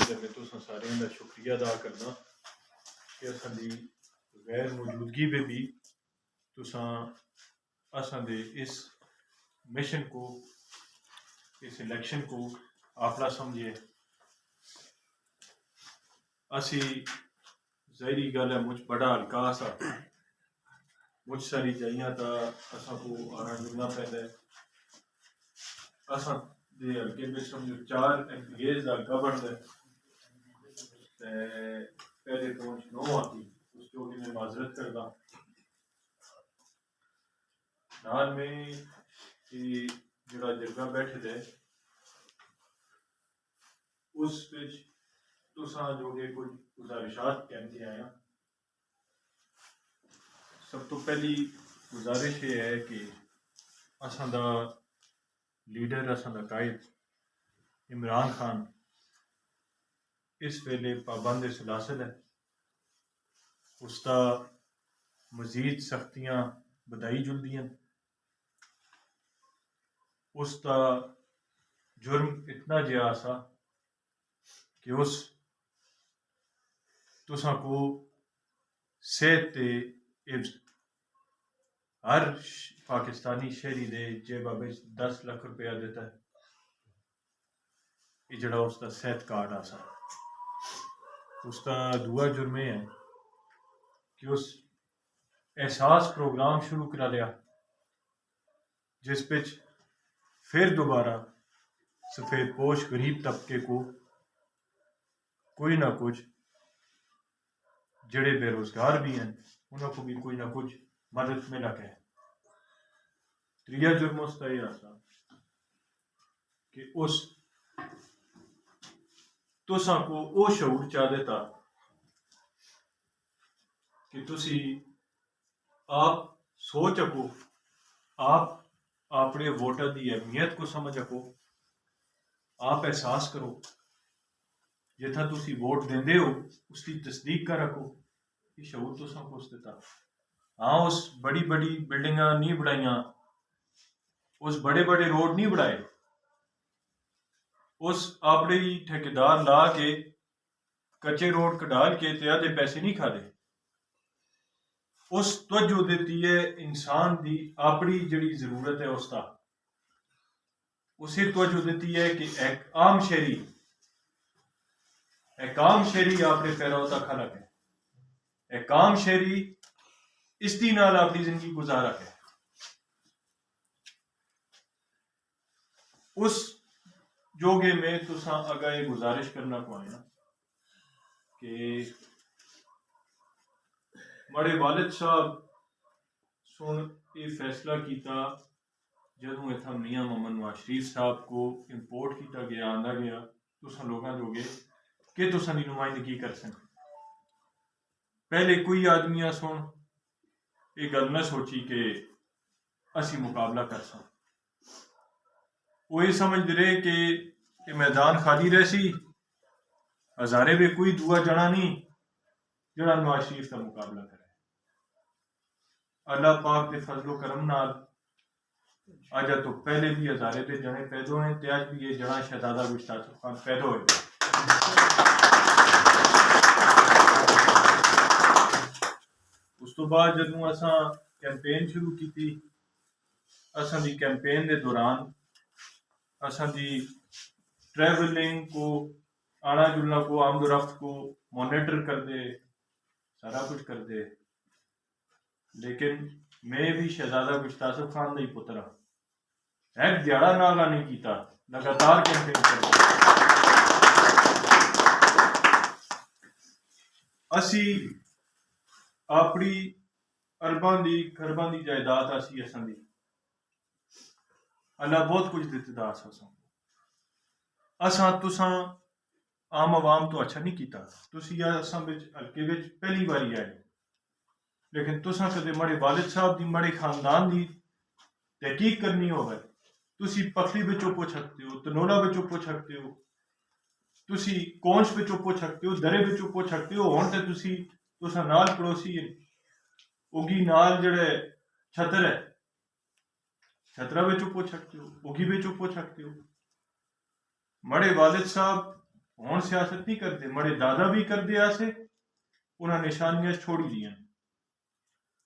تے میں تساں سارے دا شکریہ ادا کرنا کہ اساں دی غیر موجودگی پہ بھی تساں اساں دے اس مشن کو، اس الیکشن کو آپنا سمجھے. اسی ظاہری گل ہے مجھ بڑا ہلکا سا مجھ ساری جائیاں تا اساں کو آنا جلنا پہندا ہے. اساں دے ہلکے میں سمجھو 4 MPs دا ہلکا بندا ہے تے پہلے پہنچ 9 آتی اس جو کہ میں معذرت کردا نال میں جڑا جرگہ بیٹھے دے اس وچ تساں جو کہ کچھ گزارشات کہتے آیا. سب تو پہلی گزارش یہ ہے کہ اساں دا لیڈر اساں دا قائد عمران خان اس ویلے پابند سلاسل ہے. اس دا مزید سختیاں بدائی جلدیاں. اس دا جرم اتنا جیا سا کہ اس تساں کو صحت تے حفظ ہر پاکستانی شہری دے جیبا بچ 10 لاکھ روپیہ دیتا ہے. یہ جڑا اس دا صحت کارڈ آسا. اس دا دوسرا جرم یہ ہے کہ اس احساس پروگرام شروع کرا لیا جس پچ پھر دوبارہ سفید پوش غریب طبقے کو کوئی نہ کچھ جڑے بے روزگار بھی ہیں انہوں کو بھی کوئی نہ کچھ مدد ملا کہ. تیسرا جرم اس کا یہ آسا کہ اس تساں کو وہ شعور چاہ دیتا کہ تسی آپ سوچ اکو، آپ اپنے ووٹر دی اہمیت کو سمجھ اکو، آپ احساس کرو جتھا تسی ووٹ دیندے ہو اس کی تصدیق کر رکھو. یہ شعور تساں کو اس دیتا. ہاں اس بڑی بڑی بلڈنگاں نہیں بڑھائیاں، اس بڑے بڑے روڈ نہیں بڑھائے، اس اپنے ٹھیکیدار لا کے کچے روڈ کڈال کے تے آدھے پیسے نہیں کھا دے. اس توجہ دیتی ہے انسان دی اپنی جڑی ضرورت ہے اس کا، اسی توجہ دیتی ہے کہ ایک عام شہری اپنے پیروں تک خلق ہے. ایک عام شہری اس دی نال اپنی زندگی گزارا ہے. اس جوگے میں تساں اگا یہ گزارش کرنا پایا کہ مڑے والد صاحب سن یہ فیصلہ کیتا جدوں اتھا میاں محمد نواز شریف صاحب کو امپورٹ کیتا گیا آندا گیا تساں لوگاں جو گے کہ تساں دی نمائندگی کر سکیں. پہلے کوئی آدمی سن یہ گل نہ سوچی کہ اسی مقابلہ کر سکیں. وہ یہ سمجھ رہے کہ یہ میدان خالی رہ سی، ہزارے بھی کوئی دعا جنا نہیں جڑا نواز شریف کا مقابلہ کرے. اللہ پاک کے فضل و کرم نال آجا تو پہلے بھی ہزارے دے جنے پیدا ہوئے تے آج بھی یہ جنا شہزادہ گشتاق خان پیدا ہوئے. اس تو بعد جدوں اساں کیمپین شروع کی، اساں دی کیمپین دے دوران اساں دی ٹریولنگ کو، آنا جلنا کو، آمد و رفت کو مانیٹر کر دے، سارا کچھ کر دے. لیکن میں بھی شہزادہ گشتاق خان دا ہی پتر ہاں. ایک دیہڑا ناگا نہیں کیتا، لگاتار کیمپین کر دے. اسی اپنی ارباں دی خرباں دی جائیداد اسی اساں دی اللہ بہت کچھ دیتے دا اساں تساں عام عوام تو اچھا نہیں کیتا. تسی اساں وچ ہلکے وچ پہلی باری آئے، لیکن تساں کدے مڑے والد صاحب دی مڑے خاندان دی تحقیق کرنی ہوئے تسی پکھلی بچوں پوچھ سکتے ہو، تنولا بچوں پوچھ سکتے ہو، تسی کونچ بچوں پوچھ سکتے ہو، درے بچوں پوچھ سکتے ہو. ہون تے تساں نال پڑوسی اگی نال جڑے چھتر ہے چھترا بچوں پوچھ سکتے ہو، اگی بچوں پوچھ سکتے ہو. مڑے والد صاحب ہوں سیاست نہیں کرتے، مڑے دادا بھی کرتے آسے، انہاں نشانیاں چھوڑی دیاں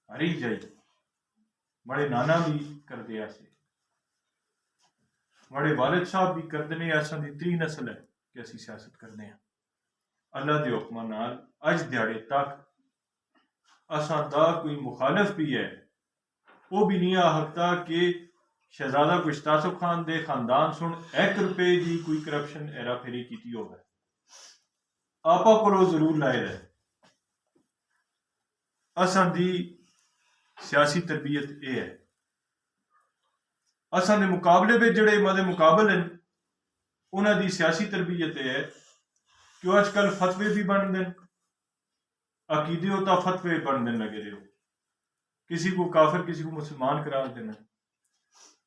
ہری جائی، مڑے نانا بھی کرتے آسے، مڑے والد صاحب بھی کرتے نے، اساں دی تری نسل ہے کہ اسی سیاست کرنے ہیں اللہ دے حکماں نال اج دیہڑے تک اساں دا کوئی مخالف بھی ہے وہ بھی نہیں آ سکتا کہ شہزادہ گشتاسب خان دے خاندان سن 1 روپے دی کوئی کرپشن ایرا پھیری کیتی ہوگا، آپا کو ضرور لائے رہے۔ اساں دی سیاسی تربیت یہ ہے، اساں دے مقابلے میں جڑے مدے مقابل ہیں انہاں دی سیاسی تربیت یہ ہے کہ وہ اج کل فتوے بھی بن دیں، عقیدے ہوتا فتوے بن دیں لگے رہے ہو، کسی کو کافر کسی کو مسلمان قرار دینا،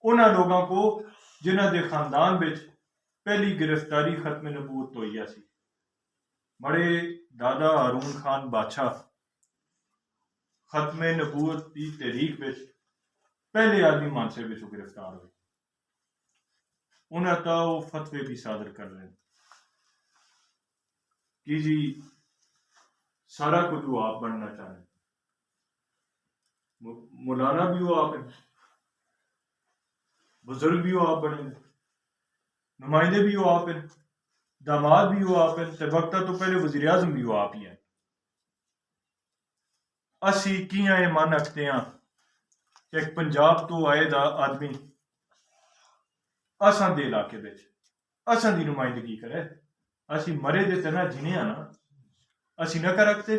انہاں لوگاں کو جنہاں دے خاندان بچ پہلی گرفتاری ختم نبوت تو ہوئی سی، بڑے دادا ہارون خان بادشاہ ختم نبوت کی تحریک بچ پہلے آدمی مانسے بچوں گرفتار ہوئے، انہاں تا وہ فتوے بھی صادر کر رہے ہیں کہ جی سارا کچھ وہ آپ بننا چاہیں، مولانا بھی وہ آپ ہیں، بزرگ بھی وہ آپ بنے، نمائندے بھی وہ آپ ہیں، داماد بھی وہ آپ ہیں، تے وقتہ تو پہلے وزیر اعظم بھی وہ آپ ہی ہیں۔ اسی کیاں یہ من رکھتے ہیں کہ ایک پنجاب تو آئے دا آدمی اساں دے علاقے بچ اساں دی نمائندگی کرے، اسی مرے دے تے نہ جنے نا، اسی نہ کر رکھتے